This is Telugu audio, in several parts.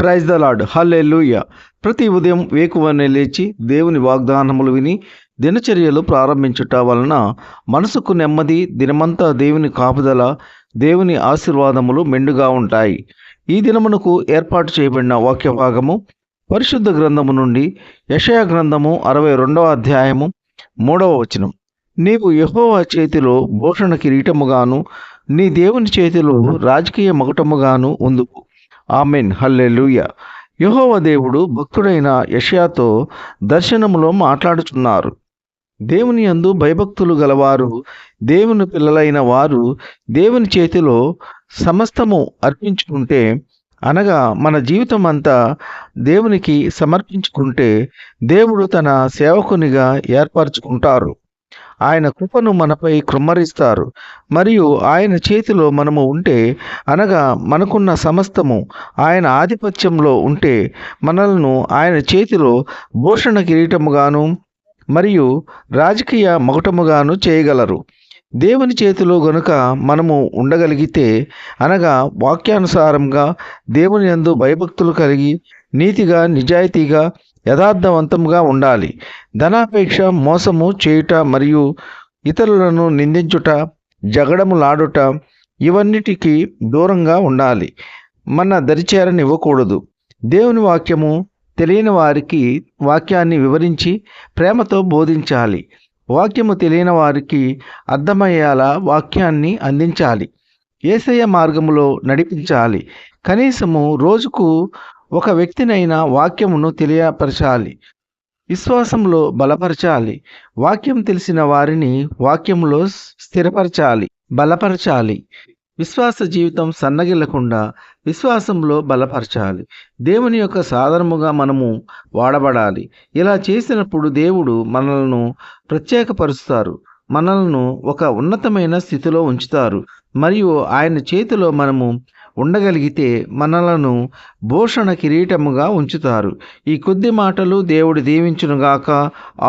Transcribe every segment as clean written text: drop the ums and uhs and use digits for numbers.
Praise the lord. హల్లెలూయా. ప్రతి ఉదయం వేకువనే లేచి దేవుని వాగ్దానములు విని దినచర్యలు ప్రారంభించుట వలన మనసుకు నెమ్మది, దినమంతా దేవుని కాపుదల, దేవుని ఆశీర్వాదములు మెండుగా ఉంటాయి. ఈ దినమునకు ఏర్పాటు చేయబడిన వాక్య భాగము పరిశుద్ధ గ్రంథము నుండి యెషయా గ్రంథము 62వ అధ్యాయము 3వ వచనం. నీవు యెహోవా చేతిలో భూషణ కిరీటముగాను నీ దేవుని చేతిలో రాజకీయ మకుటముగాను ఉందువు. ఆమెన్. హల్లెలూయా. యెహోవా దేవుడు భక్తుడైన యెషయాతో దర్శనములో మాట్లాడుచున్నారు. దేవుని యందు భయభక్తులు గలవారు, దేవుని పిల్లలైన వారు దేవుని చేతిలో సమస్తము అర్పించుకుంటే, అనగా మన జీవితం అంతా దేవునికి సమర్పించుకుంటే, దేవుడు తన సేవకునిగా ఏర్పరచుకుంటారు. ఆయన కృపను మనపై కృమ్మరిస్తారు. మరియు ఆయన చేతిలో మనము ఉంటే, అనగా మనకున్న సమస్తము ఆయన ఆధిపత్యంలో ఉంటే, మనలను ఆయన చేతిలో భూషణ కిరీటముగాను మరియు రాజకీయ మకుటముగాను చేయగలరు. దేవుని చేతిలో గనుక మనము ఉండగలిగితే, అనగా వాక్యానుసారంగా దేవుని యందు భయభక్తులు కలిగి నీతిగా, నిజాయితీగా, యథార్థవంతంగా ఉండాలి. ధనాపేక్ష, మోసము చేయుట మరియు ఇతరులను నిందించుట, జగడములాడుట, ఇవన్నిటికీ దూరంగా ఉండాలి. మన దరిచేరనివ్వకూడదు. దేవుని వాక్యము తెలియని వారికి వాక్యాన్ని వివరించి ప్రేమతో బోధించాలి. వాక్యము తెలియని వారికి అర్థమయ్యేలా వాక్యాన్ని అందించాలి. యేసయ్య మార్గములో నడిపించాలి. కనీసము రోజుకు ఒక వ్యక్తినైనా వాక్యమును తెలియపరచాలి. విశ్వాసంలో బలపరచాలి. వాక్యం తెలిసిన వారిని వాక్యంలో స్థిరపరచాలి, బలపరచాలి. విశ్వాస జీవితం సన్నగిల్లకుండా విశ్వాసంలో బలపరచాలి. దేవుని యొక్క సాధనముగా మనము వాడబడాలి. ఇలా చేసినప్పుడు దేవుడు మనలను ప్రత్యేకపరుస్తారు, మనలను ఒక ఉన్నతమైన స్థితిలో ఉంచుతారు. మరియు ఆయన చేతిలో మనము ఉండగలిగితే మనలను భూషణ కిరీటముగా ఉంచుతారు. ఈ కొద్ది మాటలు దేవుడు దీవించునుగాక.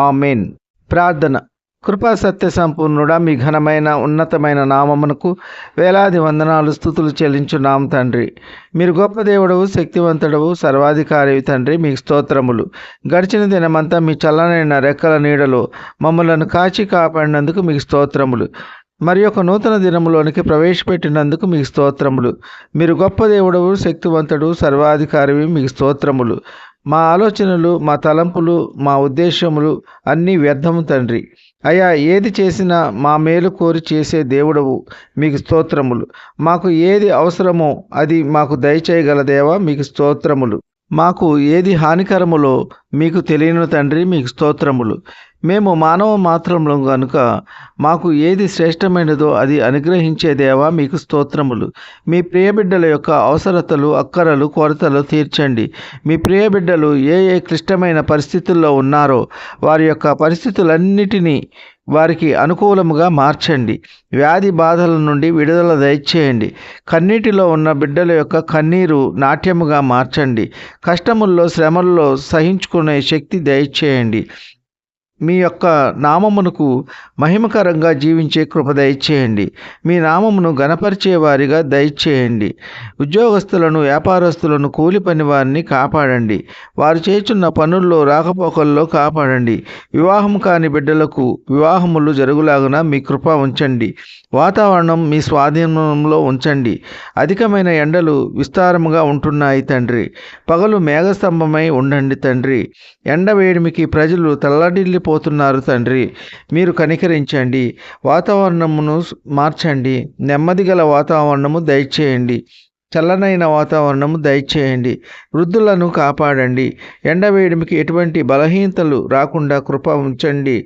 ఆమెన్. ప్రార్థన. కృపా సత్య సంపూర్ణుడా, మీ ఘనమైన ఉన్నతమైన నామమునకు వేలాది వందనాలు, స్తుతులు చెల్లించున్నాం తండ్రి. మీరు గొప్ప దేవుడవు, శక్తివంతుడవు, సర్వాధికారి తండ్రి. మీకు స్తోత్రములు. గడిచిన దినమంతా మీ చల్లనైన రెక్కల నీడలో మమ్మలను కాచి కాపాడినందుకు మీకు స్తోత్రములు. మరి ఒక నూతన దినములోనికి ప్రవేశపెట్టినందుకు మీకు స్తోత్రములు. మీరు గొప్ప దేవుడవు, శక్తివంతుడు, సర్వాధికారివి. మీకు స్తోత్రములు. మా ఆలోచనలు, మా తలంపులు, మా ఉద్దేశములు అన్నీ వ్యర్థము తండ్రి. అయ్యా, ఏది చేసినా మా మేలు కోరి చేసే దేవుడవు. మీకు స్తోత్రములు. మాకు ఏది అవసరమో అది మాకు దయచేయగల దేవా, మీకు స్తోత్రములు. మాకు ఏది హానికరములో మీకు తెలియను తండ్రి, మీకు స్తోత్రములు. మేము మానవ మాత్రములు గనుక మాకు ఏది శ్రేష్టమైనదో అది అనుగ్రహించే దేవా, మీకు స్తోత్రములు. మీ ప్రియబిడ్డల యొక్క అవసరతలు, అక్కరలు, కొరతలు తీర్చండి. మీ ప్రియబిడ్డలు ఏ ఏ క్లిష్టమైన పరిస్థితుల్లో ఉన్నారో వారి యొక్క పరిస్థితులన్నిటినీ వారికి అనుకూలముగా మార్చండి. వ్యాధి బాధల నుండి విడుదల దయచేయండి. కన్నీటిలో ఉన్న బిడ్డల యొక్క కన్నీరు నాట్యముగా మార్చండి. కష్టముల్లో, శ్రమల్లో సహించుకునే శక్తి దయచేయండి. మీ యొక్క నామమునకు మహిమకరంగా జీవించే కృప దయచేయండి. మీ నామమును గణపరిచే వారిగా దయచేయండి. ఉద్యోగస్తులను, వ్యాపారస్తులను, కూలి పని వారిని కాపాడండి. వారు చేస్తున్న పనుల్లో, రాకపోకల్లో కాపాడండి. వివాహం కాని బిడ్డలకు వివాహములు జరుగులాగున మీ కృప ఉంచండి. వాతావరణం మీ స్వాధీనంలో ఉంచండి. అధికమైన ఎండలు విస్తారముగా ఉంటున్నాయి తండ్రి. పగలు మేఘస్తంభమై ఉండండి తండ్రి. ఎండ వేడిమికి ప్రజలు తల్లడిల్లిపోతున్నారు తండ్రి. మీరు కనికరించండి. వాతావరణమును మార్చండి. నెమ్మది గల వాతావరణము దయచేయండి. చల్లనైన వాతావరణము దయచేయండి. వృద్ధులను కాపాడండి. ఎండవేడిమికి ఎటువంటి బలహీనతలు రాకుండా కృప ఉంచండి.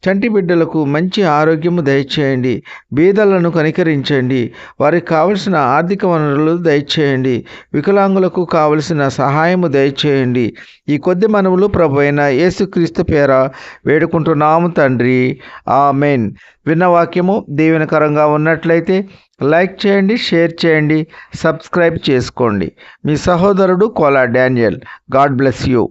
చంటి బిడ్డలకు మంచి ఆరోగ్యము దయచేయండి. బీదలను కనికరించండి. వారికి కావలసిన ఆర్థిక వనరులు దయచేయండి. వికలాంగులకు కావలసిన సహాయము దయచేయండి. ఈ కొద్ది మనవులు ప్రభువైన యేసుక్రీస్తు పేర వేడుకుంటున్నాము తండ్రి. ఆమెన్. విన్న వాక్యము దీవెనకరంగా ఉన్నట్లయితే లైక్ చేయండి, షేర్ చేయండి, సబ్స్క్రైబ్ చేసుకోండి. మీ సహోదరుడు Kola Daniel. God bless you.